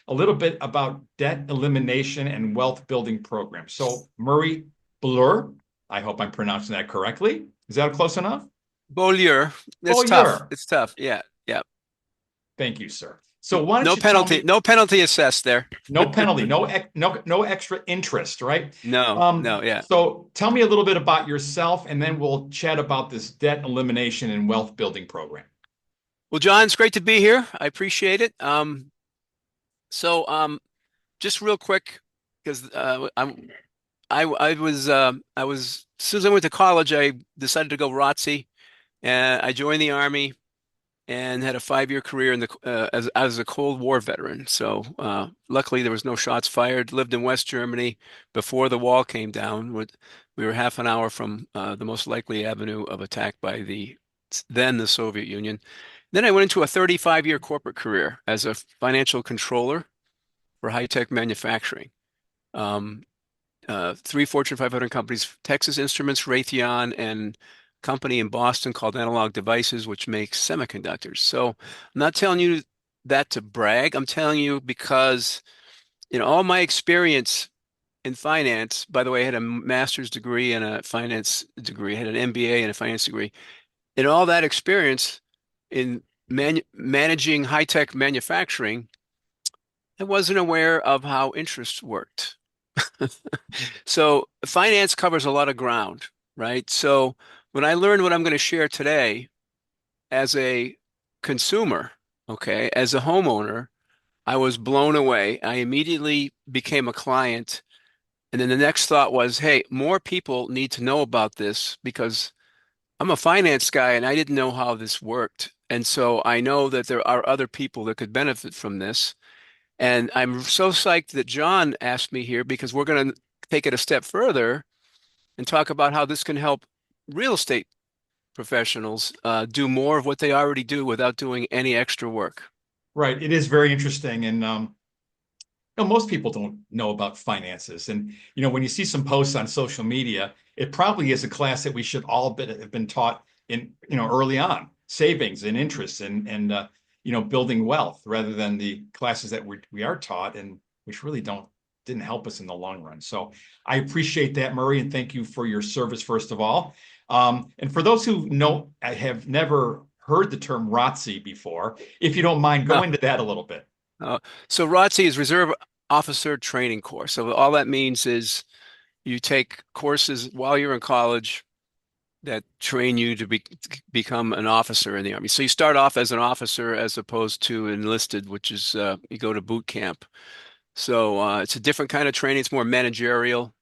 a little bit about debt elimination and wealth building programs. So Murry Beaulieu, I hope I'm pronouncing that correctly. Is that close enough? Beaulieu. That's tough. Beaulieu. It's tough. Yeah. Yeah. Thank you, sir. So why don't No you tell penalty. me, No penalty assessed there. no penalty, no extra interest, right? No, no, yeah. So tell me a little bit about yourself, and then we'll chat about this debt elimination and wealth building program. Well, John, it's great to be here. I appreciate it. So just real quick, because as soon as I went to college, I decided to go ROTC, and I joined the Army and had a 5-year career in the as a Cold War veteran. So luckily there was no shots fired. Lived in West Germany before the wall came down. We were half an hour from the most likely avenue of attack by the Soviet Union. Then I went into a 35-year corporate career as a financial controller for high-tech manufacturing. Um, 3 Fortune 500 companies, Texas Instruments, Raytheon, and a company in Boston called Analog Devices, which makes semiconductors. So I'm not telling you that to brag. I'm telling you because all my experience in finance, by the way, I had a master's degree and a finance degree, I had an MBA and a finance degree. In all that experience in managing high-tech manufacturing, I wasn't aware of how interest worked. So finance covers a lot of ground, right? So when I learned what I'm going to share today as a consumer, okay, as a homeowner, I was blown away. I immediately became a client. And then the next thought was, hey, more people need to know about this because I'm a finance guy and I didn't know how this worked. And so I know that there are other people that could benefit from this. And I'm so psyched that John asked me here because we're going to take it a step further and talk about how this can help real estate professionals do more of what they already do without doing any extra work. Right. It is very interesting. And most people don't know about finances. And when you see some posts on social media, it probably is a class that we should all have been taught in, early on, savings and interest and building wealth rather than the classes that we are taught and which really didn't help us in the long run. So I appreciate that, Murry, and thank you for your service, first of all. And for those who have never heard the term ROTC before, if you don't mind, go Huh. into that a little bit. Uh, so ROTC is Reserve Officer Training Course. So all that means is you take courses while you're in college that train you to become an officer in the Army. So you start off as an officer as opposed to enlisted, which is you go to boot camp. So it's a different kind of training. It's more managerial,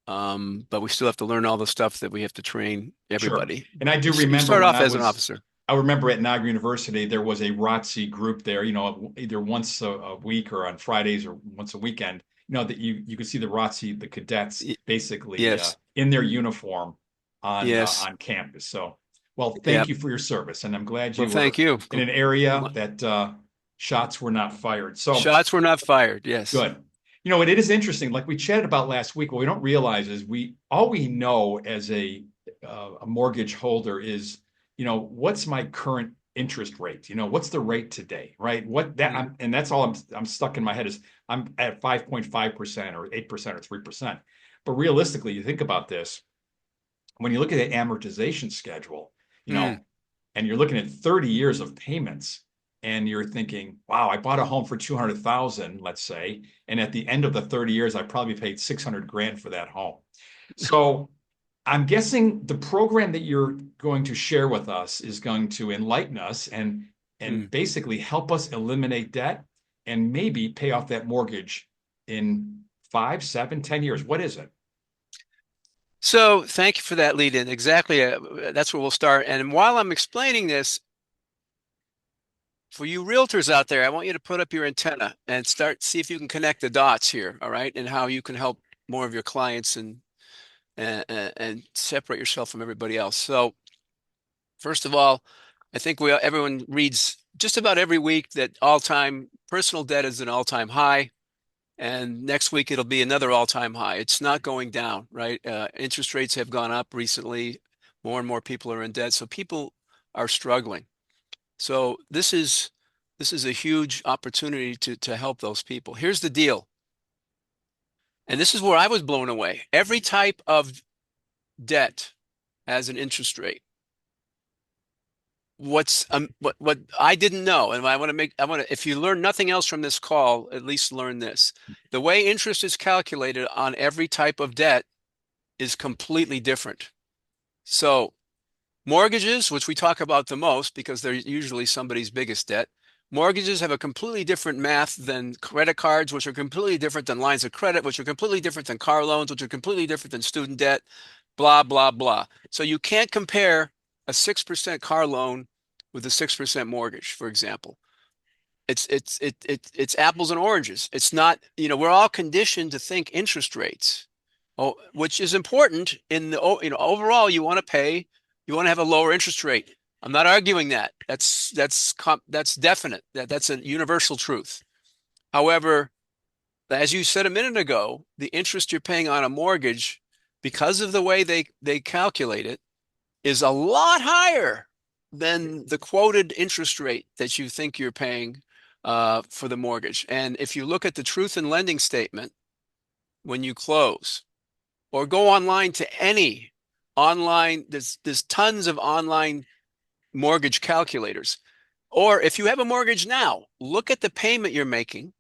but we still have to learn all the stuff that we have to train Sure. everybody. And I do You remember start off as an officer. I remember at Niagara University, there was a ROTC group there, either once a week or on Fridays or once a weekend, that you could see the ROTC, the cadets Y- basically Yes, in their uniform yes, on campus. So, well, yeah. thank you for your service. And I'm glad Well, you were thank you. in an area that shots were not fired. So Shots were not fired. Yes. good. It is interesting. Like we chatted about last week, what we don't realize is all we know as a mortgage holder is, what's my current interest rate? What's the rate today, right? Mm, And that's all I'm stuck in my head is I'm at 5.5% or 8% or 3%. But realistically, you think about this, when you look at the amortization schedule, mm, and you're looking at 30 years of payments and you're thinking, wow, I bought a home for 200,000, let's say, and at the end of the 30 years, I probably paid 600 grand for that home. So I'm guessing the program that you're going to share with us is going to enlighten us and mm. basically help us eliminate debt and maybe pay off that mortgage in 5, 7, 10 years. What is it? So thank you for that lead in. Exactly. That's where we'll start. And while I'm explaining this, for you realtors out there, I want you to put up your antenna and see if you can connect the dots here, all right, and how you can help more of your clients and separate yourself from everybody else. So first of all, I think everyone reads just about every week that all-time personal debt is an all-time high, and next week it'll be another all-time high. It's not going down, right? Interest rates have gone up recently. More and more people are in debt, so people are struggling. So this is This is a huge opportunity to help those people. Here's the deal. And this is where I was blown away. Every type of debt has an interest rate. What I didn't know, and if you learn nothing else from this call, at least learn this. The way interest is calculated on every type of debt is completely different. So mortgages, which we talk about the most because they're usually somebody's biggest debt, mortgages have a completely different math than credit cards, which are completely different than lines of credit, which are completely different than car loans, which are completely different than student debt, blah, blah, blah. So you can't compare a 6% car loan with a 6% mortgage, for example. It's apples and oranges. It's not, we're all conditioned to think interest rates. Oh, which is important in the, overall you want to pay, you want to have a lower interest rate. I'm not arguing that. That's definite. That's a universal truth. However, as you said a minute ago, the interest you're paying on a mortgage, because of the way they calculate it, is a lot higher than the quoted interest rate that you think you're paying for the mortgage. And if you look at the truth in lending statement when you close, or go online to any online, there's tons of online mortgage calculators. Or if you have a mortgage now, look at the payment you're making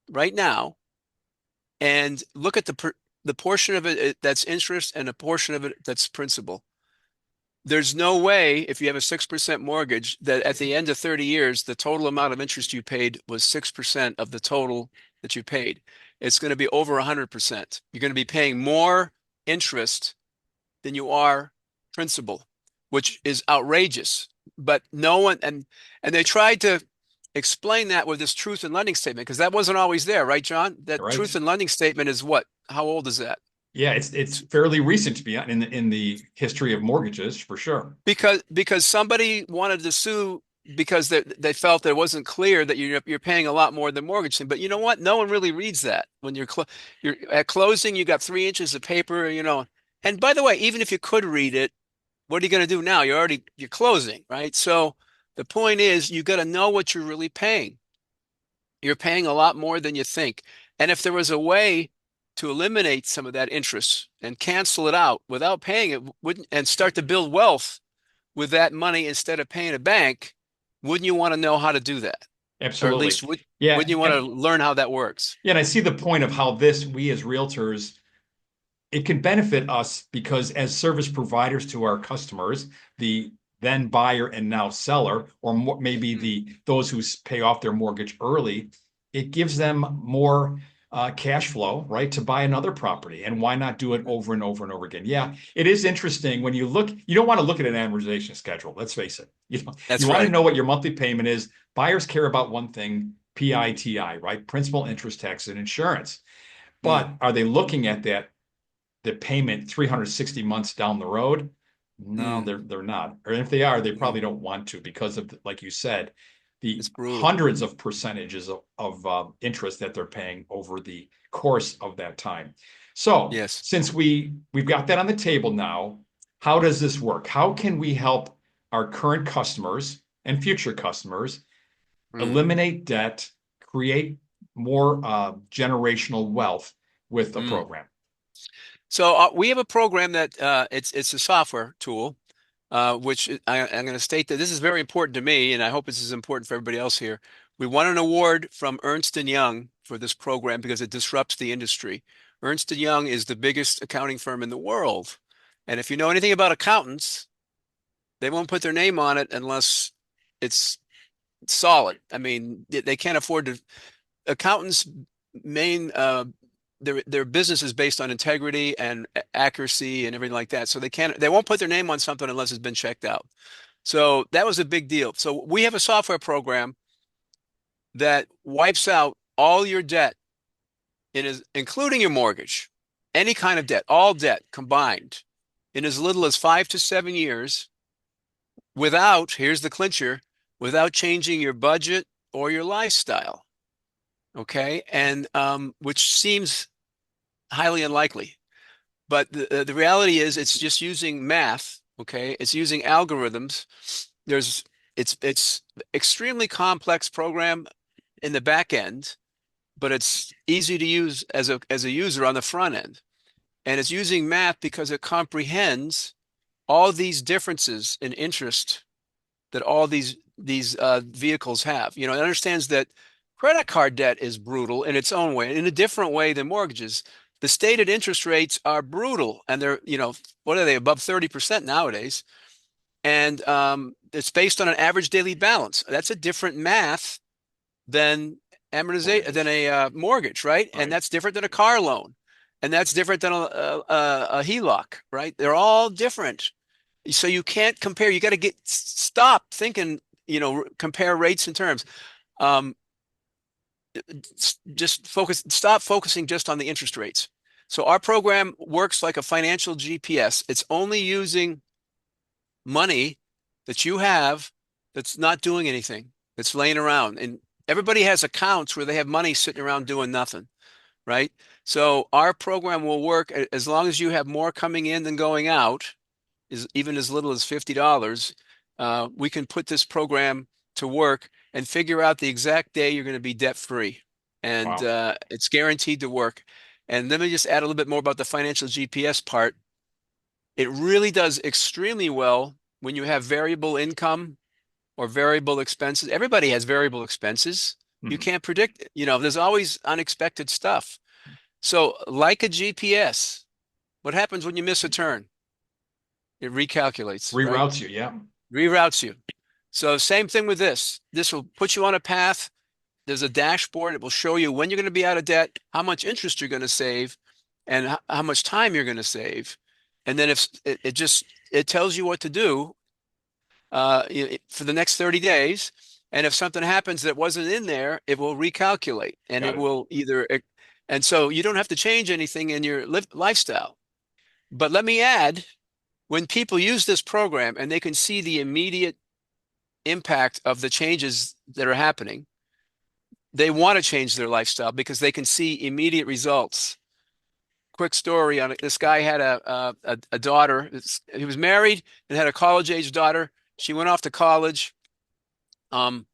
right now and look at the portion of it that's interest and a portion of it that's principal. There's no way, if you have a 6% mortgage, that at the end of 30 years, the total amount of interest you paid was 6% of the total that you paid. It's going to be over 100%. You're going to be paying more interest than you are principal, which is outrageous. But no one, and they tried to explain that with this truth in lending statement, because that wasn't always there, right, John? That Right. truth in lending statement is what? How old is that? Yeah, it's fairly recent to be in the history of mortgages for sure. Because somebody wanted to sue because they felt that it wasn't clear that you're paying a lot more than mortgage. But you know what? No one really reads that. When you're at closing, you got 3 inches of paper, And by the way, even if you could read it, what are you going to do now? You're closing, right? So the point is, you got to know what you're really paying. You're paying a lot more than you think. And if there was a way to eliminate some of that interest and cancel it out without paying it, wouldn't and start to build wealth with that money instead of paying a bank, wouldn't you want to know how to do that? Or at Absolutely. least Yeah, wouldn't you want to learn how that works? yeah, and I see the point of how we as realtors, it can benefit us because as service providers to our customers, the then buyer and now seller, or maybe those who pay off their mortgage early, it gives them more cash flow, right, to buy another property. And why not do it over and over and over again? Yeah, it is interesting when you look. You don't want to look at an amortization schedule. Let's face it. You That's want to right. know what your monthly payment is. Buyers care about one thing: PITI, right? Principal, interest, tax, and insurance. Mm, But are they looking at the payment 360 months down the road? No, mm, they're not. Or if they are, they mm. probably don't want to because of, like you said, the It's brutal. hundreds of percentages of interest that they're paying over the course of that time. So Yes. since we've got that on the table now, how does this work? How can we help our current customers and future customers Mm, eliminate debt, create more generational wealth with a mm. program? So we have a program that it's a software tool, which I'm going to state that this is very important to me, and I hope this is important for everybody else here. We won an award from Ernst& Young for this program because it disrupts the industry. Ernst& Young is the biggest accounting firm in the world. And if you know anything about accountants, they won't put their name on it unless it's solid. I mean, they can't afford to. Accountants' main their business is based on integrity and accuracy and everything like that. So they won't put their name on something unless it's been checked out. So that was a big deal. So we have a software program that wipes out all your debt including your mortgage, any kind of debt, all debt combined in as little as 5 to 7 years without, here's the clincher, without changing your budget or your lifestyle. Okay. And which seems highly unlikely. But the reality is it's just using math. Okay. It's using algorithms. There's It's extremely complex program in the back end, but it's easy to use as a user on the front end. And it's using math because it comprehends all these differences in interest that all these vehicles have. It understands that credit card debt is brutal in its own way, in a different way than mortgages. The stated interest rates are brutal, and they're, what are they, above 30% nowadays? And it's based on an average daily balance. That's a different math than amortization than Mortgages. a mortgage, right? And Right. that's different than a car loan, and that's different than a HELOC, right? They're all different. So you can't compare. You got to stop thinking, compare rates and terms. Um, just stop focusing just on the interest rates. So our program works like a financial GPS. It's only using money that you have that's not doing anything, that's laying around. And everybody has accounts where they have money sitting around doing nothing, right? So our program will work as long as you have more coming in than going out, is even as little as $50. We can put this program to work and figure out the exact day you're going to be debt free. And Wow. it's guaranteed to work. And let me just add a little bit more about the financial GPS part. It really does extremely well when you have variable income or variable expenses. Everybody has variable expenses. You Mhm. can't predict it. There's always unexpected stuff. So, like a GPS, what happens when you miss a turn? It recalculates, right? Reroutes you. Yeah. Reroutes you. So, same thing with this. This will put you on a path. There's a dashboard. It will show you when you're going to be out of debt, how much interest you're going to save, and how much time you're going to save. And then if it tells you what to do for the next 30 days. And if something happens that wasn't in there, it will recalculate and Got it it. will and so you don't have to change anything in your lifestyle. But let me add, when people use this program and they can see the immediate impact of the changes that are happening, they want to change their lifestyle because they can see immediate results. Quick story on it. This guy had a daughter. He was married and had a college age daughter. She went off to college. Um,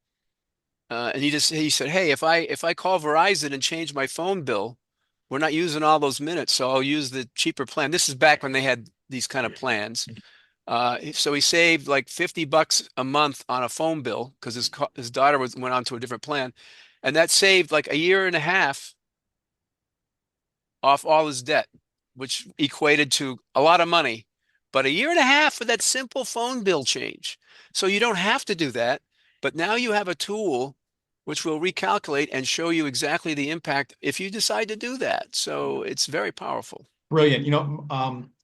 and he said, "Hey, if I call Verizon and change my phone bill, we're not using all those minutes, so I'll use the cheaper plan." This is back when they had these kind of plans. So he saved like $50 a month on a phone bill because his daughter went on to a different plan, and that saved like a year and a half off all his debt, which equated to a lot of money. But a year and a half for that simple phone bill change. So you don't have to do that. But now you have a tool which will recalculate and show you exactly the impact if you decide to do that. So it's very powerful. Brilliant.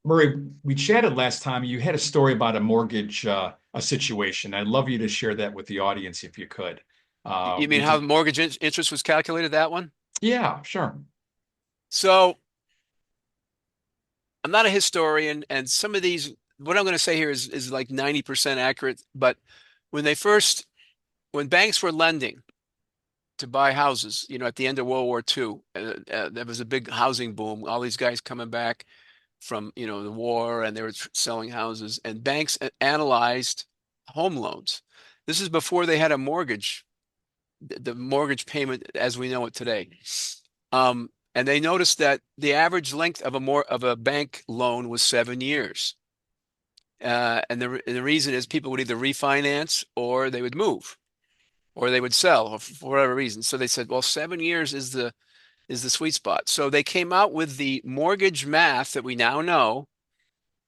Murray, we chatted last time. You had a story about a mortgage, a situation. I'd love you to share that with the audience if you could. You mean Would how you? mortgage interest was calculated, that one? Yeah, sure. So I'm not a historian, and some of these, what I'm going to say here is like 90% accurate. But when when banks were lending to buy houses, at the end of World War II, there was a big housing boom. All these guys coming back from, the war, and they were selling houses, and banks analyzed home loans. This is before they had a mortgage, the mortgage payment as we know it today. And they noticed that the average length of a bank loan was 7 years. And the reason is people would either refinance or they would move or they would sell for whatever reason. So they said, well, 7 years is the sweet spot. So they came out with the mortgage math that we now know,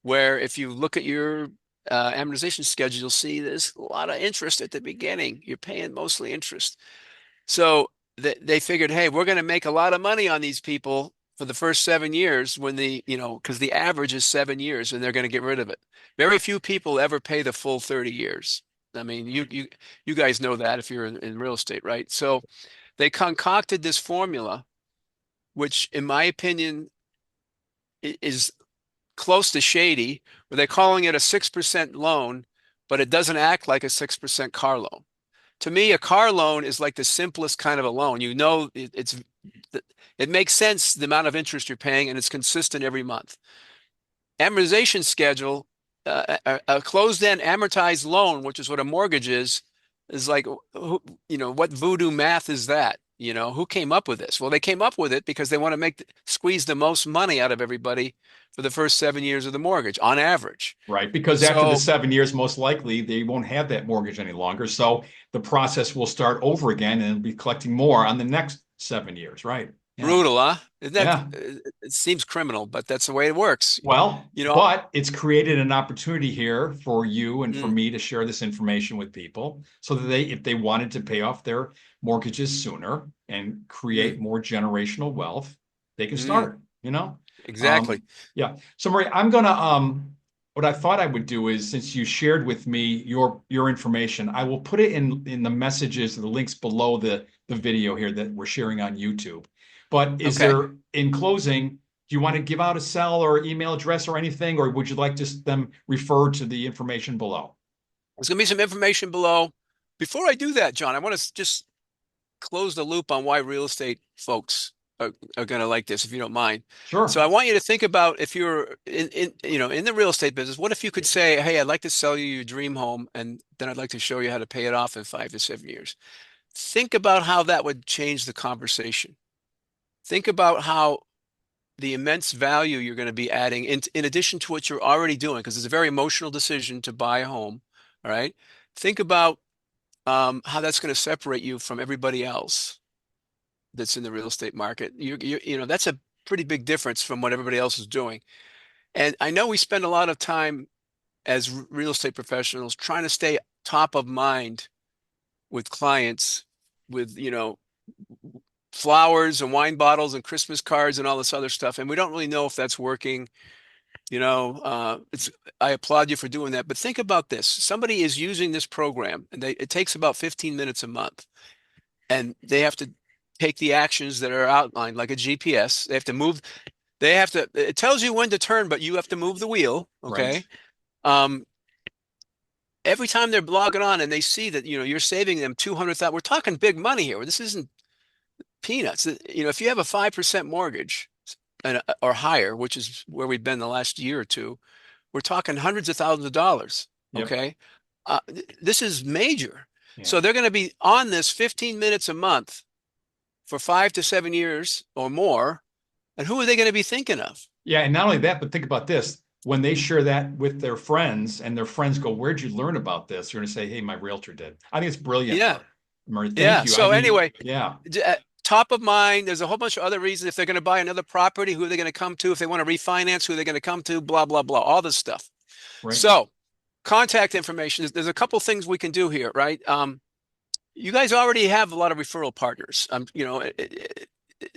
where if you look at your amortization schedule, you'll see there's a lot of interest at the beginning. You're paying mostly interest. So they figured, hey, we're going to make a lot of money on these people for the first 7 years because the average is 7 years and they're going to get rid of it. Very few people ever pay the full 30 years. I mean, you guys know that if you're in real estate, right? So they concocted this formula, which in my opinion is close to shady, where they're calling it a 6% loan, but it doesn't act like a 6% car loan. To me, a car loan is like the simplest kind of a loan. It makes sense the amount of interest you're paying and it's consistent every month. Amortization schedule a closed-end amortized loan, which is what a mortgage is like, what voodoo math is that? Who came up with this? Well, they came up with it because they want to squeeze the most money out of everybody for the first 7 years of the mortgage on average. Right. Because after the So 7 years, most likely they won't have that mortgage any longer. So the process will start over again and be collecting more on the next 7 years. Right. Yeah. brutal, huh? Isn't that, Yeah. it seems criminal, but that's the way it works. Well, You know, but it's created an opportunity here for you and for mm, me to share this information with people so that if they wanted to pay off their mortgages sooner and mm, create more generational wealth, they can mm, start, you know? exactly. Yeah. So Murray, what I thought I would do is since you shared with me your information, I will put it in the messages, the links below the video here that we're sharing on YouTube. But is Okay. there, in closing, do you want to give out a cell or email address or anything, or would you like just them refer to the information below? There's going to be some information below. Before I do that, John, I want to just close the loop on why real estate folks are going to like this, if you don't mind. So Sure. I want you to think about if you're in the real estate business, what if you could say, hey, I'd like to sell you your dream home, and then I'd like to show you how to pay it off in 5 to 7 years. Think about how that would change the conversation. Think about how the immense value you're going to be adding in addition to what you're already doing, because it's a very emotional decision to buy a home. All right. Think about how that's going to separate you from everybody else that's in the real estate market. That's a pretty big difference from what everybody else is doing. And I know we spend a lot of time as real estate professionals trying to stay top of mind with clients with, flowers and wine bottles and Christmas cards and all this other stuff. And we don't really know if that's working. I applaud you for doing that. But think about this. Somebody is using this program and it takes about 15 minutes a month and they have to take the actions that are outlined like a GPS. It tells you when to turn, but you have to move the wheel. Right. Okay. Um, every time they're logging on and they see that, you're saving them 200,000, we're talking big money here. This isn't peanuts. If you have a 5% mortgage or higher, which is where we've been the last year or two, we're talking hundreds of thousands of dollars. Yep. Okay. This is major. Yeah. So they're going to be on this 15 minutes a month for 5 to 7 years or more. And who are they going to be thinking of? Yeah, and not only that, but think about this. When they share that with their friends and their friends go, "Where'd you learn about this?" You're going to say, "Hey, my realtor did." I think it's brilliant, Yeah. Murray. Thank Yeah. you. I So mean, anyway, yeah, top of mind, there's a whole bunch of other reasons. If they're going to buy another property, who are they going to come to? If they want to refinance, who are they going to come to? Blah, blah, blah, all this stuff. right. So contact information. There's a couple things we can do here, right? You guys already have a lot of referral partners.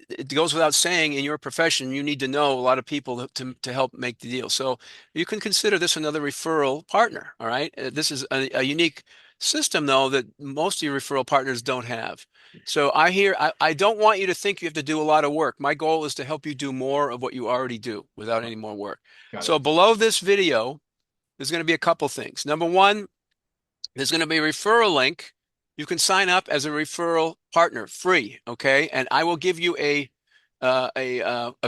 It goes without saying in your profession, you need to know a lot of people to help make the deal. So you can consider this another referral partner. All right. This is a unique system, though, that most of your referral partners don't have. So I don't want you to think you have to do a lot of work. My goal is to help you do more of what you already do without any more work. Got So it. below this video, there's going to be a couple things. Number one, there's going to be a referral link. You can sign up as a referral partner free, okay? And I will give you a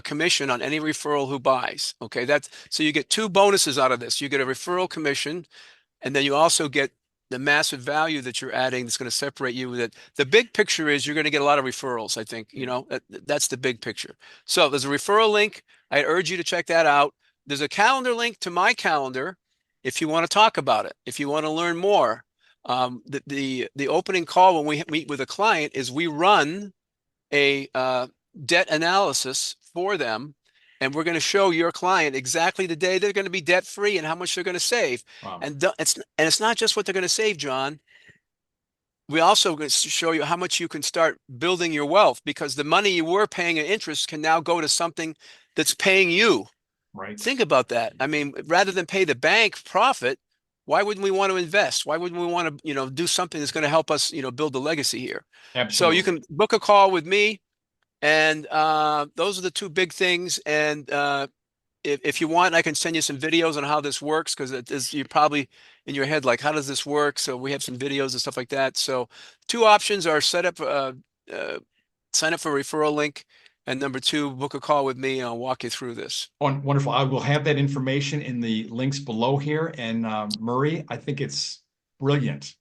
commission on any referral who buys, okay? That's so you get two bonuses out of this. You get a referral commission, and then you also get the massive value that you're adding that's going to separate you with it. The big picture is you're going to get a lot of referrals, I think. That's the big picture. So there's a referral link. I urge you to check that out. There's a calendar link to my calendar if you want to talk about it, if you want to learn more. The opening call when we meet with a client is we run a debt analysis for them, and we're going to show your client exactly the day they're going to be debt free and how much they're going to save. Wow. And it's not just what they're going to save, John. We also going to show you how much you can start building your wealth because the money you were paying in interest can now go to something that's paying you. Right. Think about that. I mean, rather than pay the bank profit, why wouldn't we want to invest? Why wouldn't we want to, do something that's going to help us, build a legacy here? So you Absolutely. can book a call with me, and those are the two big things. And if you want, I can send you some videos on how this works because you're probably in your head like, how does this work? So we have some videos and stuff like that. So two options are uh, sign up for a referral link And number two, book a call with me and I'll walk you through this. Wonderful. I will have that information in the links below here. And Murray, I think it's brilliant.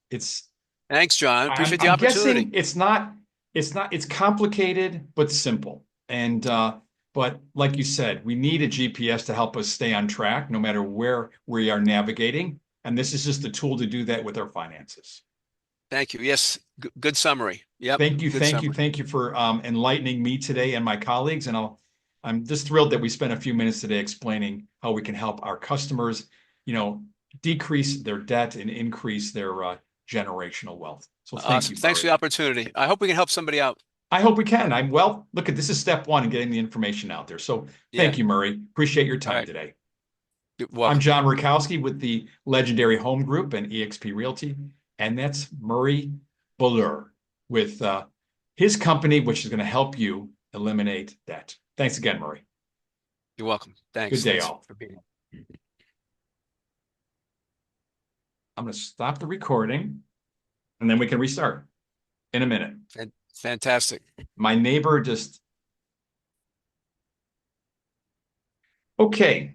Thanks, John. I'm Appreciate the I'm opportunity. guessing it's complicated but simple. And but like you said, we need a GPS to help us stay on track no matter where we are navigating. And this is just a tool to do that with our finances. Thank you. Yes, good summary. Yep, Thank you, good thank you, summary. thank you for enlightening me today and my colleagues. And I'm just thrilled that we spent a few minutes today explaining how we can help our customers, you know, decrease their debt and increase their generational wealth. So thank Awesome. you, Thanks for Murray. the opportunity. I hope we can help somebody out. I hope we can. Look at this is step one in getting the information out there. So Yeah. thank you, Murray. Appreciate your All time right. today. You're I'm welcome. John Rakowski with the Legendary Home Group and eXp Realty, and that's Murray Beaulieu with his company, which is going to help you eliminate debt. Thanks again, Murray. You're welcome. Good Thanks. day, Thanks all. for being here. I'm going to stop the recording, and then we can restart in a minute. Fantastic. My neighbor just okay.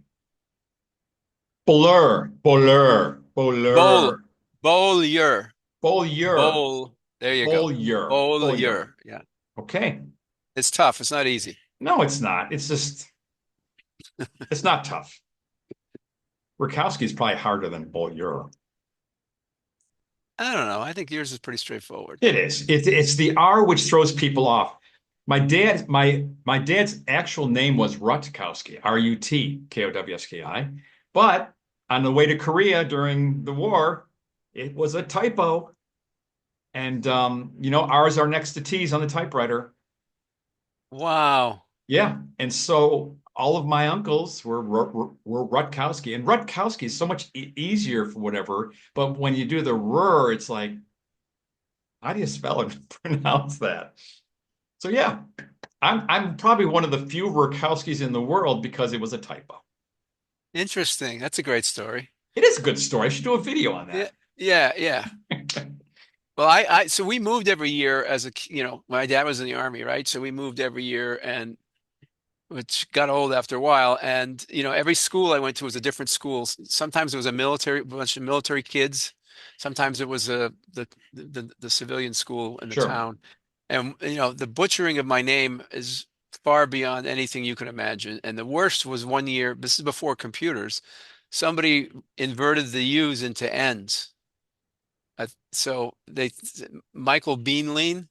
Bowl, Beaulieu, Beaulieu, Beaulieu, Bowl. There you go. Beaulieu. Beaulieu. Yeah. Okay. It's tough. It's not easy. No, it's not. It's not tough. Rakowski is probably harder than Beaulieu. I don't know. I think yours is pretty straightforward. It is. It's the R which throws people off. My dad's actual name was Rutkowski, Rutkowski. But on the way to Korea during the war, it was a typo. And R's are next to T's on the typewriter. Wow. Yeah. And so all of my uncles were Rutkowski. And Rutkowski is so much easier for whatever. But when you do the R, it's like, how do you spell it and pronounce that? So yeah, I'm probably one of the few Rutkowskis in the world because it was a typo. Interesting. That's a great story. It is a good story. I should do a video on Yeah. that. Yeah. Yeah. Well, so we moved every year my dad was in the army, right? So we moved every year and which got old after a while. And, every school I went to was a different school. Sometimes it was a bunch of military kids. Sometimes it was the civilian school in the Sure. town. And, the butchering of my name is far beyond anything you can imagine. And the worst was one year, this is before computers, somebody inverted the U's into N's. So Michael Beanlean,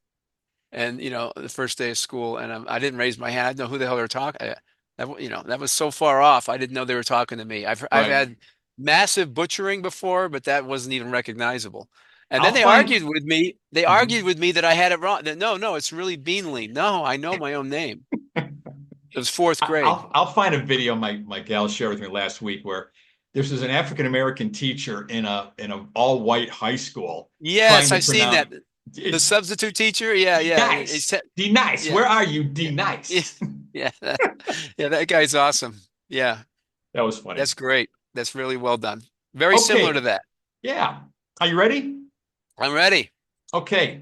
and the first day of school, and I didn't raise my hand. I didn't know who the hell they were talking. That was so far off. I didn't know they were talking to me. I've Right. had massive butchering before, but that wasn't even recognizable. And then I'll they find argued with me. They argued with me that I had it wrong. That no, it's really Beanlean. No, I know my own name. It was fourth grade. I'll find a video my gal shared with me last week where this is an African American teacher in a all white high school trying Yes, to I've seen pronounce that. The it, substitute teacher. Yeah, D yeah. He nice. said, D nice. yeah, Where are you? D yeah, yeah, nice. yeah. Yeah, that guy's awesome. Yeah. That was funny. That's great. That's really well done. Very similar to Okay. that. Yeah. Are you ready? I'm ready. Okay.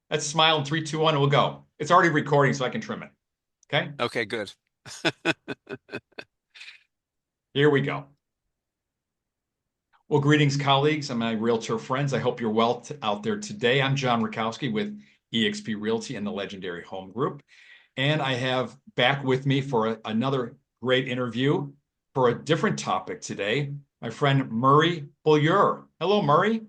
Let's smile in three, two, one, and we'll go. It's already recording, so I can trim it. Okay. Okay, good. Here we go. Well, greetings, colleagues and my realtor friends. I hope you're well out there today. I'm John Rakowski with eXp Realty and the Legendary Home Group. And I have back with me for another great interview for a different topic today, my friend Murry Beaulieu. Hello, Murray.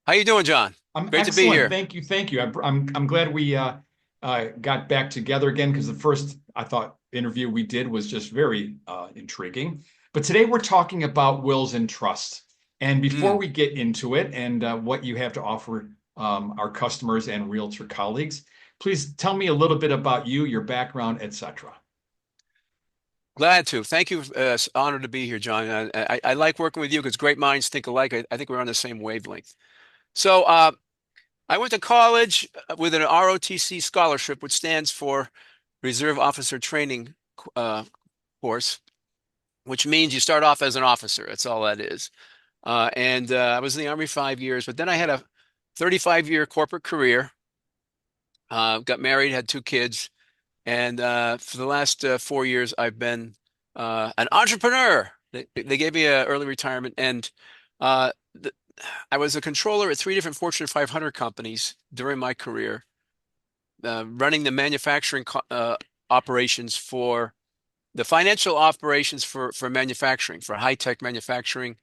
How you doing, John? I'm Great to be excellent. here. Thank you. Thank you. I'm glad we got back together again because the first I thought interview we did was just very intriguing. But today we're talking about wills and trusts. And before Mm, we get into it and what you have to offer our customers and realtor colleagues, please tell me a little bit about you, your background, etc. glad to. Thank you. It's an honor to be here, John. I like working with you because great minds think alike. I think we're on the same wavelength. So I went to college with an ROTC scholarship, which stands for Reserve Officer Training uh, course, which means you start off as an officer. That's all that is. And I was in the Army 5 years, but then I had a 35-year corporate career. Got married, had two kids, And for the last 4 years, I've been an entrepreneur. They gave me an early retirement, and uh, th I was a controller at three different Fortune 500 companies during my career, running the manufacturing operations for the financial operations for manufacturing, for high-tech manufacturing.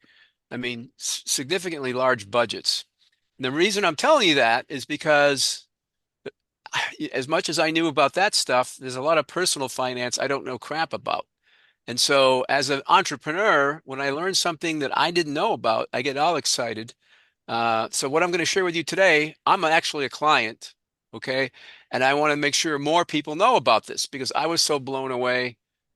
I mean, significantly large budgets. And the reason I'm telling you that is because as much as I knew about that stuff, there's a lot of personal finance I don't know crap about. And so, as an entrepreneur, when I learn something that I didn't know about, I get all excited. So, what I'm going to share with you today, I'm actually a client, okay? And I want to make sure more people know about this because I was so blown away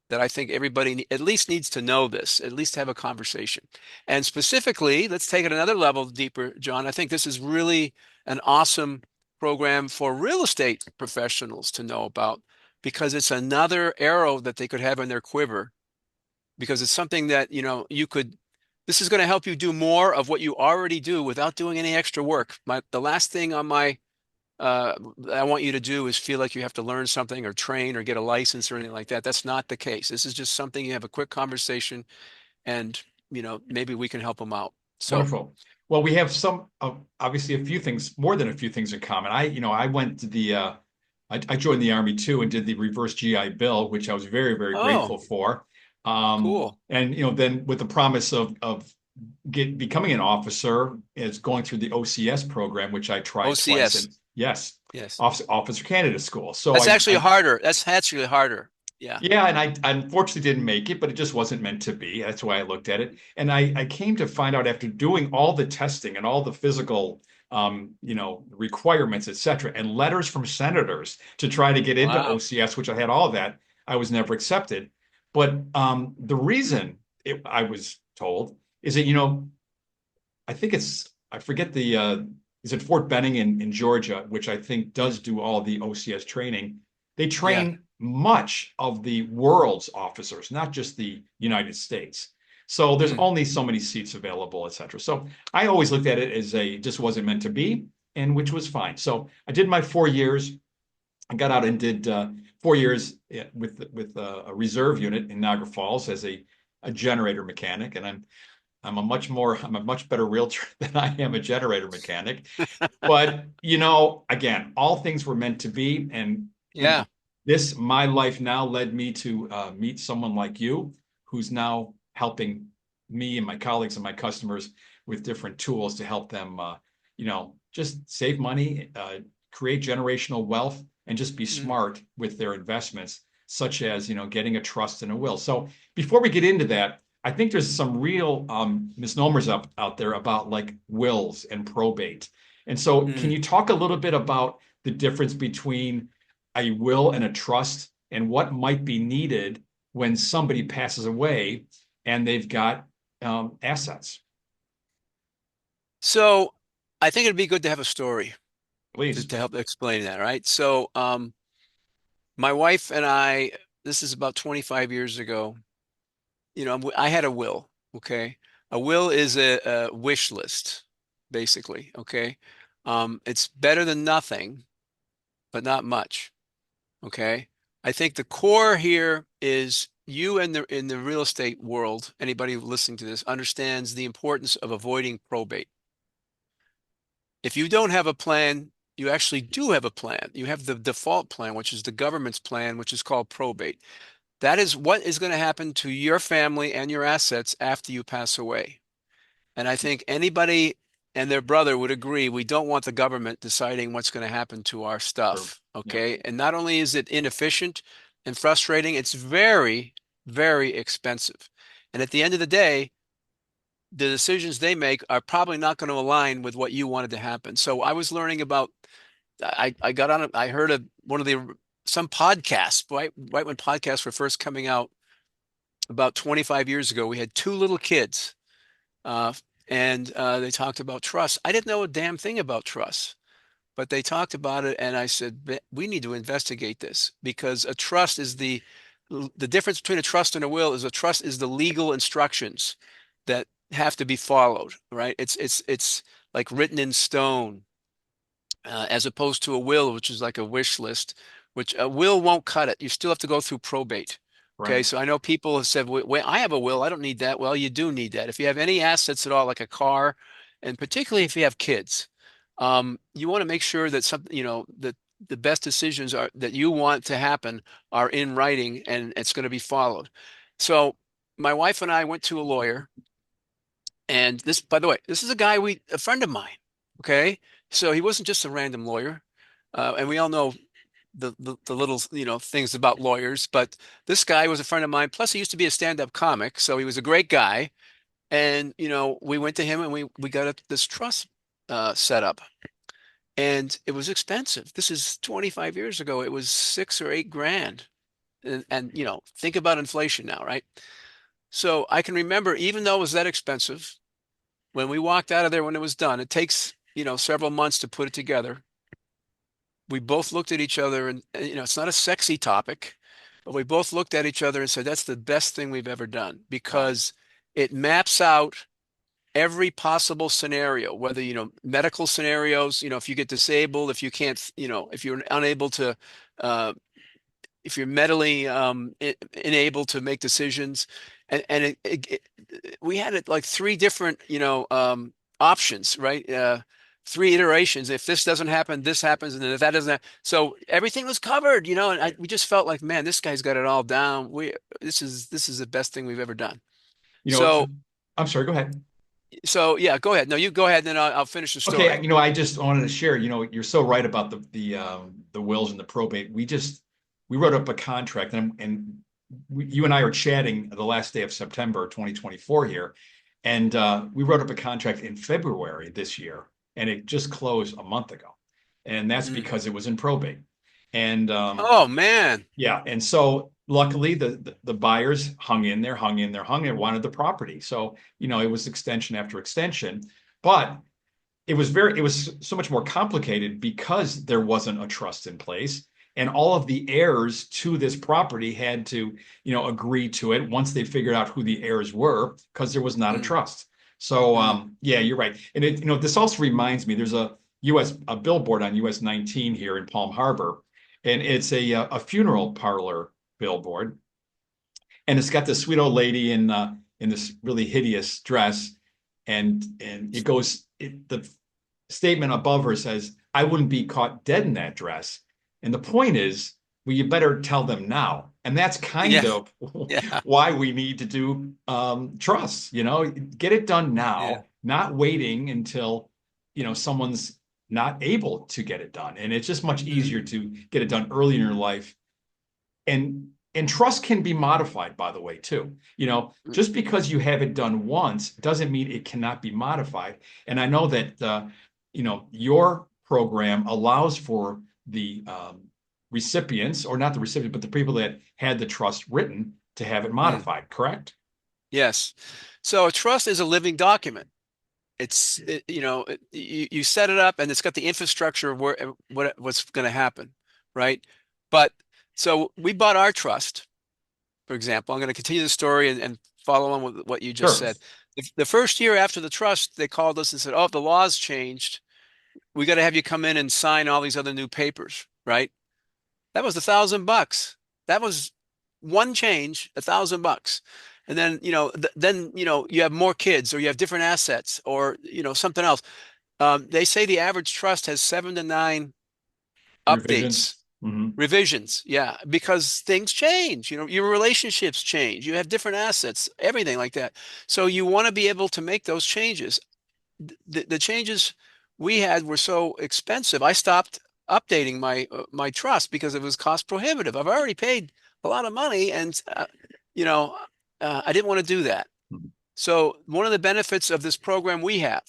that I think everybody at least needs to know this, at least have a conversation. And specifically, let's take it another level deeper, John. I think this is really an awesome program for real estate professionals to know about because it's another arrow that they could have in their quiver because it's something that, you could, this is going to help you do more of what you already do without doing any extra work. The last thing on my, I want you to do is feel like you have to learn something or train or get a license or anything like that. That's not the case. This is just something you have a quick conversation and, maybe we can help them out. So, Wonderful. Well, we have some, obviously a few things, more than a few things in common. I went to I joined the Army too and did the reverse GI Bill, which I was very, very oh, grateful for. cool. And, then with the promise of becoming an officer is going through the OCS program, which I tried twice. OCS. And yes, Yes. officer candidate school. So That's actually harder. That's actually harder. Yeah. yeah, and I unfortunately didn't make it, but it just wasn't meant to be. That's why I looked at it. And I came to find out after doing all the testing and all the physical, requirements, et cetera, and letters from senators to try to get into Wow. OCS, which I had all of that, I was never accepted. But the reason I was told is that, I think I forget is it Fort Benning in Georgia, which I think Mm. does do all the OCS training. They Yeah. train much of the world's officers, not just the United States. So there's Mm. only so many seats available, et cetera. So I always looked at it as just wasn't meant to be, and which was fine. So I did my 4 years. I got out and did 4 years with a reserve unit in Niagara Falls as a generator mechanic, and I'm a much better realtor than I am a generator mechanic. But, again, all things were meant to be. And, Yeah. my life now led me to meet someone like you, who's now helping me and my colleagues and my customers with different tools to help them, just save money, create generational wealth, and just be Mm. smart with their investments, such as, getting a trust and a will. So before we get into that, I think there's some real misnomers out there about like wills and probate. And so, can Mm. you talk a little bit about the difference between a will and a trust and what might be needed when somebody passes away and they've got assets? So I think it'd be good to have a story to, Please. to help explain that, right? So, my wife and I, this is about 25 years ago, I had a will, okay? A will is a wish list, basically, okay? It's better than nothing, but not much. Okay. I think the core here is you in the real estate world, anybody listening to this understands the importance of avoiding probate. If you don't have a plan, you actually do have a plan. You have the default plan, which is the government's plan, which is called probate. That is what is going to happen to your family and your assets after you pass away. And I think anybody and their brother would agree we don't want the government deciding what's going to happen to our Sure. stuff. Yeah. Okay. And not only is it inefficient and frustrating, it's very, very expensive. And at the end of the day, the decisions they make are probably not going to align with what you wanted to happen. So I was learning about, I got on, I heard one of some podcasts, right when podcasts were first coming out about 25 years ago. We had two little kids uh, and they talked about trust. I didn't know a damn thing about trust, but they talked about it, and I said, we need to investigate this because a trust is the difference between a trust and a will is a trust is the legal instructions that have to be followed, right? It's like written in stone, as opposed to a will, which is like a wish list which a will won't cut it. You still have to go through probate. Okay, Right. so I know people have said, wait, I have a will. I don't need that. Well, you do need that. If you have any assets at all, like a car, and particularly if you have kids, you want to make sure that something, that the best decisions are that you want to happen are in writing and it's going to be followed. So my wife and I went to a lawyer, and this, by the way, this is a friend of mine. Okay, so he wasn't just a random lawyer, and we all know the little things about lawyers, but this guy was a friend of mine. Plus, he used to be a stand-up comic, so he was a great guy. And we went to him and we got this trust set up, and it was expensive. This is 25 years ago. It was 6 or 8 grand, and think about inflation now, right? So I can remember, even though it was that expensive, when we walked out of there when it was done, it takes several months to put it together. We both looked at each other and it's not a sexy topic, but we both looked at each other and said, that's the best thing we've ever done Wow. because it maps out every possible scenario, whether, medical scenarios, if you get disabled, if you can't, if you're unable to, uh, if you're mentally unable to make decisions. We had it like three different, options, right? Three iterations. If this doesn't happen, this happens, and then if that doesn't happen, so everything was covered, and we just felt like, man, this guy's got it all down. This is the best thing we've ever done. You know, So I'm sorry, go ahead. yeah, go ahead. No, you go ahead, and then I'll finish the Okay, story. I just wanted to share, you're so right about the wills and the probate. We wrote up a contract, you and I are chatting the last day of September 2024 here, and we wrote up a contract in February this year, and it just closed a month ago, and that's Mm. because it was in probate. And Oh man. yeah, and so luckily the buyers hung in there, wanted the property. So, it was extension after extension, but it was so much more complicated because there wasn't a trust in place. And all of the heirs to this property had to, agree to it once they figured out who the heirs were, because there was not a Mm. trust. So, Mm. yeah, you're right. And this also reminds me, there's a billboard on US 19 here in Palm Harbor, and it's a funeral parlor billboard, and it's got this sweet old lady in this really hideous dress, and the statement above her says, "I wouldn't be caught dead in that dress." And the point is, well, you better tell them now. And that's kind Yeah. of Yeah. why we need to do trusts, get it done Yeah. now, not waiting until, someone's not able to get it done. And it's just much Mm. easier to get it done early in your life. And trust can be modified, by the way, too. Mm. Just because you have it done once doesn't mean it cannot be modified. And I know that your program allows for the recipients, or not the recipient, but the people that had the trust written, to have it Mm. modified, correct? Yes. So a trust is a living document. You set it up and it's got the infrastructure of what's going to happen, right? But so we bought our trust, for example. I'm going to continue the story and follow on with what you just Sure. said. The first year after the trust, they called us and said, "Oh, the law's changed. We got to have you come in and sign all these other new papers," right? That was $1,000. That was one change, $1,000. And then, you have more kids or you have different assets or, something else. They say the average trust has 7 to 9 updates, Revisions. Hmm. revisions. Yeah, because things change. Your relationships change. You have different assets, everything like that. So you want to be able to make those changes. The changes we had were so expensive. I stopped updating my trust because it was cost prohibitive. I've already paid a lot of money, and you know, I didn't want to do that. So one of the benefits of this program we have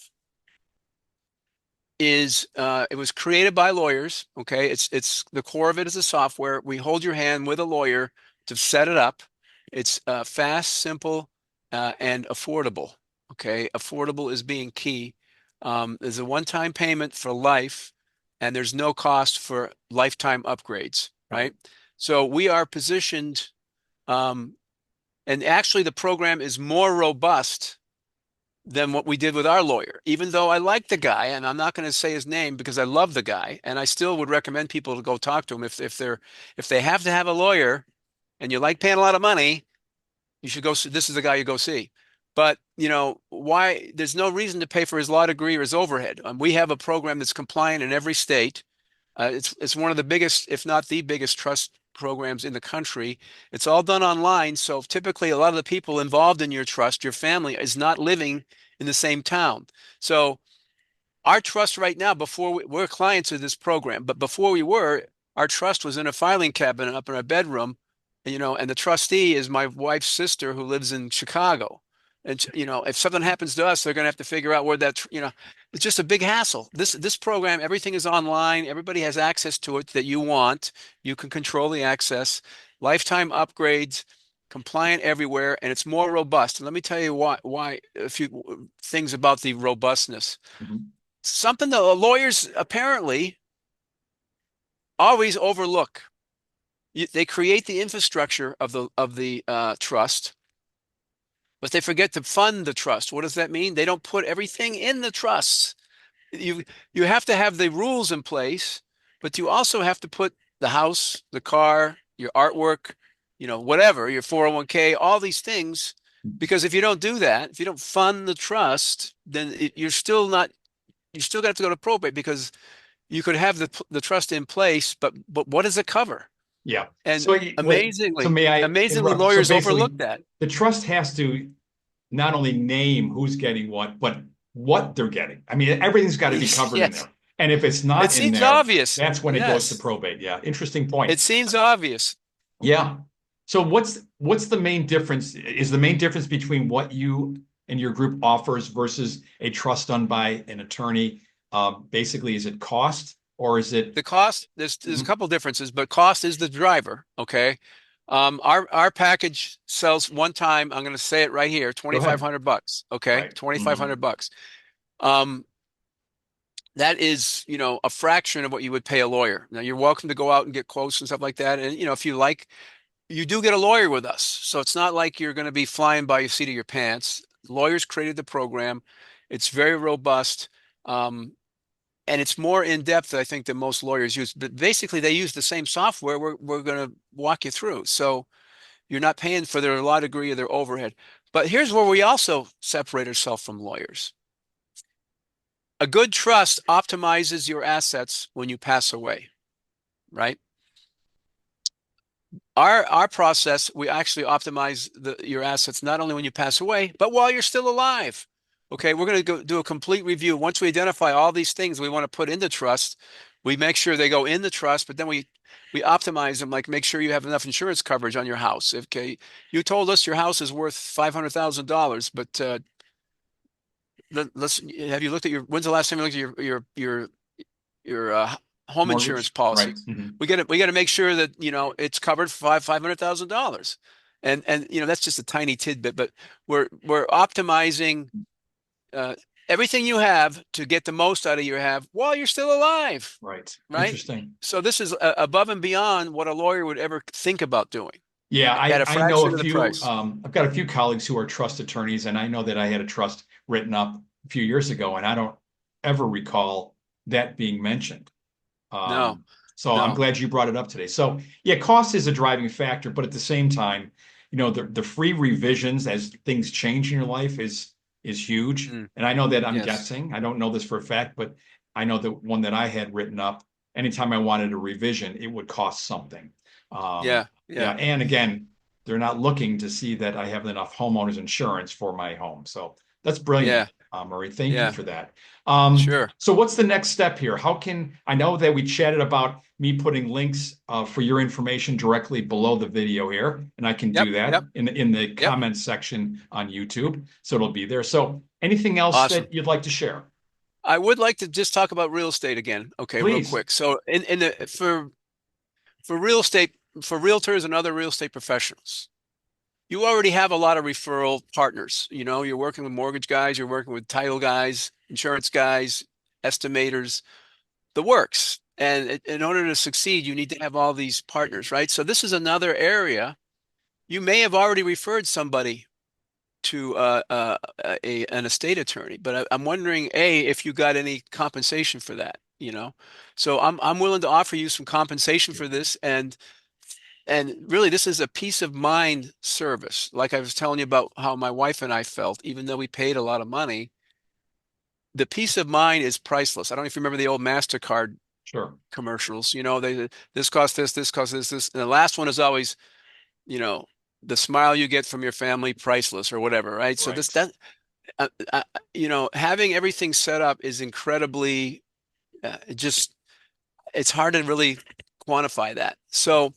is it was created by lawyers. Okay, it's the core of it is a software. We hold your hand with a lawyer to set it up. It's fast, simple, and affordable. Okay, affordable is being key. There's a one-time payment for life, and there's no cost for lifetime upgrades. Right. Right. So we are positioned, um, and actually the program is more robust than what we did with our lawyer. Even though I like the guy, and I'm not going to say his name because I love the guy, and I still would recommend people to go talk to him if they have to have a lawyer and you like paying a lot of money, you should go see. This is the guy you go see. But why? There's no reason to pay for his law degree or his overhead. We have a program that's compliant in every state. It's one of the biggest, if not the biggest, trust programs in the country. It's all done online, so typically a lot of the people involved in your trust, your family, is not living in the same town. So our trust right now, we're clients of this program, but before we were, our trust was in a filing cabinet up in our bedroom, and the trustee is my wife's sister who lives in Chicago. And if something happens to us, they're going to have to figure out where it's just a big hassle. This program, everything is online. Everybody has access to it that you want. You can control the access, lifetime upgrades, compliant everywhere, and it's more robust. And let me tell you why a few things about the robustness. Mhm. Something the lawyers apparently always overlook. They create the infrastructure of the trust, but they forget to fund the trust. What does that mean? They don't put everything in the trusts. You you have to have the rules in place, but you also have to put the house, the car, your artwork, whatever, your 401k, all these things. Because if you don't do that, if you don't fund the trust, then you're still not. You still got to go to probate because you could have the trust in place, but what does it cover? Yeah. And So, so amazingly, may I amazingly, interrupt? So lawyers overlook basically, that. the trust has to not only name who's getting what they're getting. I mean, everything's got to be covered in Yes, there. And if it's it not in seems there, obvious. that's when it goes to Yes, probate. Yeah. Interesting point. it seems obvious. Yeah. So what's the main difference? Is the main difference between what you and your group offers versus a trust done by an attorney? Basically, is it cost or is it? The cost, there's a Mhm. couple differences, but cost is the driver. Okay. Our package sells one time. I'm going to say it right here, Go ahead. 2,500 bucks. Okay, Right. 2,500 bucks. Um, that is, a fraction of what you would pay a lawyer. Now you're welcome to go out and get quotes and stuff like that. And if you like, you do get a lawyer with us. So it's not like you're going to be flying by the seat of your pants. Lawyers created the program. It's very robust. Um, and it's more in depth, I think, than most lawyers use. But basically, they use the same software we're going to walk you through. So you're not paying for their law degree or their overhead. But here's where we also separate ourselves from lawyers. A good trust optimizes your assets when you pass away, right? Our process, we actually optimize your assets not only when you pass away, but while you're still alive. Okay, we're going to go do a complete review. Once we identify all these things we want to put in the trust, we make sure they go in the trust, but then we optimize them, like make sure you have enough insurance coverage on your house. Okay, you told us your house is worth $500,000, but let's have you looked at when's the last time you looked at your home insurance Mortgage. policy? Right. Mhm. We got to make sure that it's covered for $500,000, and that's just a tiny tidbit, but we're optimizing uh, everything you have to get the most out of your have while you're still alive, Right. right? Interesting. So this is above and beyond what a lawyer would ever think about doing Yeah, at a I know fraction a of the few. price. I've got a few colleagues who are trust attorneys, and I know that I had a trust written up a few years ago, and I don't ever recall that being mentioned. No, So I'm no. glad you brought it up today. So yeah, cost is a driving factor, but at the same time, the free revisions as things change in your life is huge. Mm, And I know that I'm yes. guessing, I don't know this for a fact, but I know the one that I had written up, anytime I wanted a revision, it would cost something. Um, Yeah, yeah, yeah, and again, they're not looking to see that I have enough homeowners insurance for my home. So that's brilliant, yeah, Murray. Thank you yeah. for that. Sure. So what's the next step here? How can I know that we chatted about me putting links for your information directly below the video here, and I can Yep, do that yep, in the yep. comments section on YouTube, so it'll be there. So anything else Awesome. that you'd like to share? I would like to just talk about real estate again. Okay, real Please. quick. So in the for real estate for realtors and other real estate professionals, you already have a lot of referral partners. You're working with mortgage guys, you're working with title guys, insurance guys, estimators, the works. And in order to succeed, you need to have all these partners, right? So this is another area. You may have already referred somebody to an estate attorney. But I'm wondering, A, if you got any compensation for that, you know? So I'm willing to offer you some compensation for this, and really this is a peace of mind service. Like I was telling you about how my wife and I felt, even though we paid a lot of money, the peace of mind is priceless. I don't know if you remember the old MasterCard Sure. commercials. They this costs this costs this. And the last one is always, you know, the smile you get from your family, priceless or whatever, right? So Right. uh, uh, having everything set up is incredibly just it's hard to really quantify that. So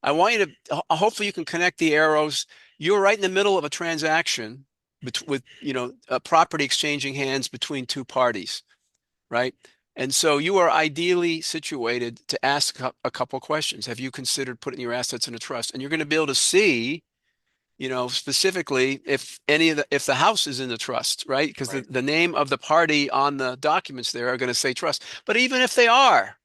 I want you to hopefully you can connect the arrows. You're right in the middle of a transaction with a property exchanging hands between two parties, right? And so you are ideally situated to ask a couple questions. Have you considered putting your assets in a trust? And you're going to be able to see, specifically if the house is in the trust, right? Because Right. the name of the party on the documents there are going to say trust. But even if they are,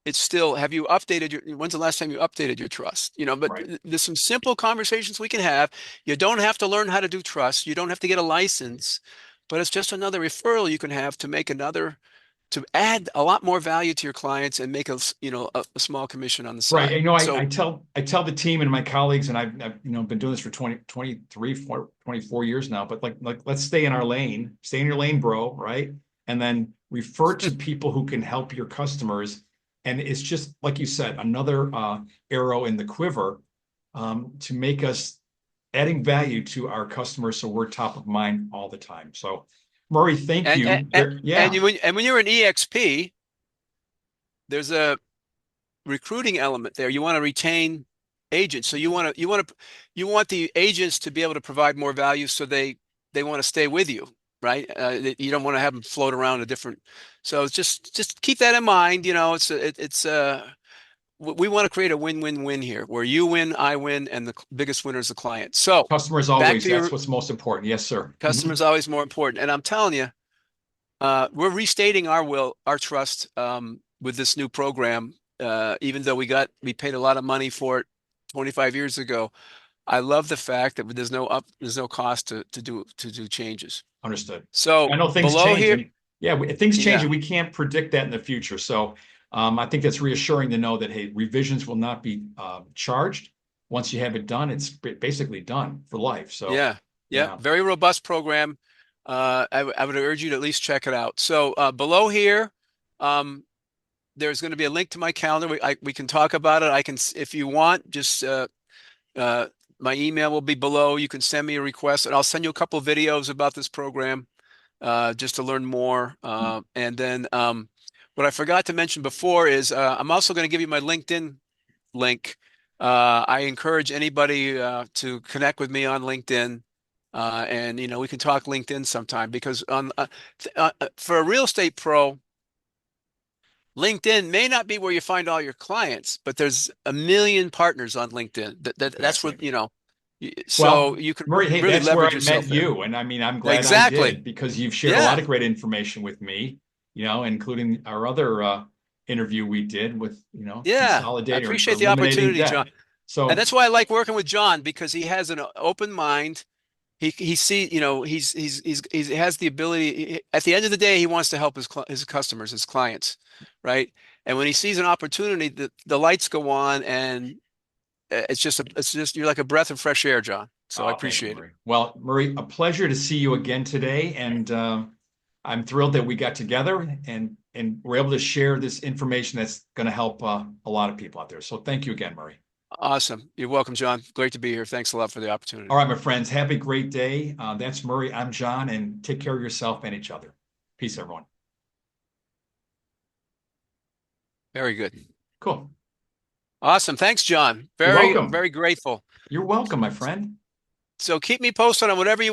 it's still, have you updated when's the last time you updated your trust? But Right. there's some simple conversations we can have. You don't have to learn how to do trust. You don't have to get a license, but it's just another referral you can have to add a lot more value to your clients and make a small commission on the Right. side. I So, tell the team and my colleagues, and I've been doing this for 24 years now, but like let's stay in our lane, stay in your lane, bro, right? And then refer to people who can help your customers. And it's just like you said, another arrow in the quiver to make us adding value to our customers so we're top of mind all the time. So Murray, thank and you. and, and Yeah, when you're an EXP, there's a recruiting element there. You want to retain agents. So you want the agents to be able to provide more value so they want to stay with you, right? You don't want to have them float around a different. So it's just keep that in mind. We want to create a win-win-win here where you win, I win, and the biggest winner is the client. So customers back always, to that's your what's most important. Yes, sir. customers always more important. And I'm telling you, we're restating our trust with this new program. Even though we paid a lot of money for it 25 years ago, I love the fact that there's no cost to do changes. Understood. So I know things below change, here, and yeah, things change, yeah, and we can't predict that in the future. So I think that's reassuring to know that hey, revisions will not be charged. Once you have it done, it's basically done for life. So yeah, yeah, yeah, very robust program. I would urge you to at least check it out. So below here, um, there's going to be a link to my calendar. We can talk about it. I can, if you want, just Uh, my email will be below. You can send me a request, and I'll send you a couple of videos about this program just to learn more. And then what I forgot to mention before is I'm also going to give you my LinkedIn link. I encourage anybody to connect with me on LinkedIn. And we can talk LinkedIn sometime because for a real estate pro, LinkedIn may not be where you find all your clients, but there's a million partners on LinkedIn. That's exactly. what, so Well, you can Murray, hey, really that's where leverage I met yourself there. you, and I mean, I'm glad I Exactly. did because you've shared a lot Yeah. of great information with me. Including our other interview we did with Yeah. I consolidating or appreciate the eliminating opportunity, debt. John. And So that's why I like working with John because he has an open mind. He see, he has the ability. At the end of the day, he wants to help his customers, his clients, right? And when he sees an opportunity, the lights go on, and it's just you're like a breath of fresh air, John. So I Thank you, appreciate it. Murray. Well, Murray, a pleasure to see you again today, and I'm thrilled that we got together and we're able to share this information that's going to help a lot of people out there. So thank you again, Murray. Awesome. You're welcome, John. Great to be here. Thanks a lot for the All opportunity. right, my friends, have a great day. That's Murray. I'm John, and take care of yourself and each other. Peace, everyone. Very good. Cool. Awesome. Thanks, John. You're Very, welcome. very grateful. You're welcome, my friend. So keep me posted on whatever you want.